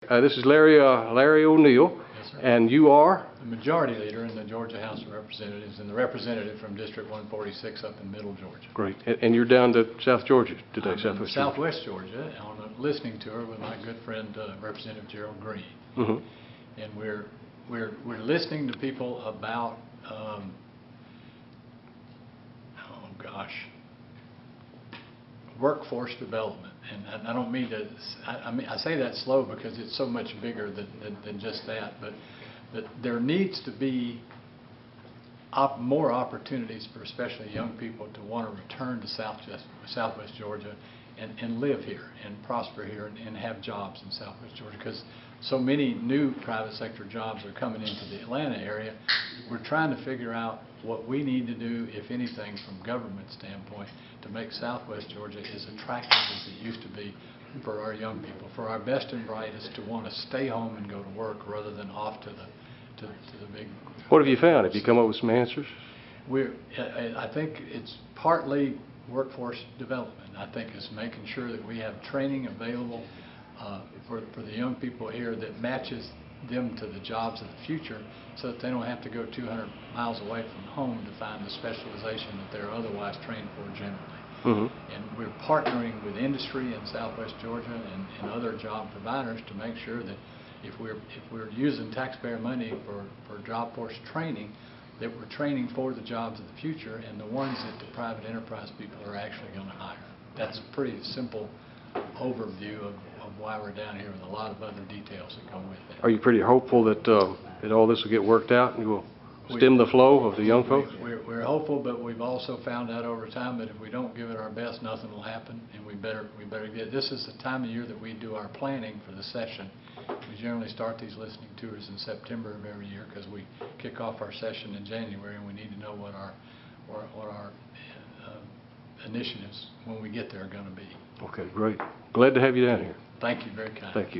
This is Larry O'Neill, Yes, sir. and you are? The majority leader in the Georgia House of Representatives and the representative from District 146 up in Middle Georgia. Great. And you're down to South Georgia today, I'm in Southwest Southwest Georgia on a listening tour with my good friend Representative Gerald Green. Mm-hmm. And we're listening to people about workforce development. And I don't mean to, I say that slow because it's so much bigger than just that, but there needs to be more opportunities for especially young people to want to return to Southwest Georgia and live here and prosper here and have jobs in Southwest Georgia, because so many new private sector jobs are coming into the Atlanta area. We're trying to figure out what we need to do, if anything, from government standpoint to make Southwest Georgia as attractive as it used to be for our young people, for our best and brightest to want to stay home and go to work rather than off to the big. What have you found? Have you come up with some answers? I think it's partly workforce development. I think it's making sure that we have training available for the young people here that matches them to the jobs of the future, so that they don't have to go 200 miles away from home to find the specialization that they're otherwise trained for generally. Mm-hmm. And we're partnering with industry in Southwest Georgia and other job providers to make sure that if we're using taxpayer money for job force training, that we're training for the jobs of the future and the ones that the private enterprise people are actually going to hire. That's a pretty simple overview of why we're down here, with a lot of other details that go with it. Are you pretty hopeful that all this will get worked out and you will stem the flow of the young folks? We're hopeful, but we've also found out over time that if we don't give it our best, nothing will happen, and we better get. This is the time of year that we do our planning for the session. We generally start these listening tours in September of every year because we kick off our session in January, and we need to know what our initiatives when we get there are going to be. Okay, great. Glad to have you down here. Thank you, very kind. Thank you.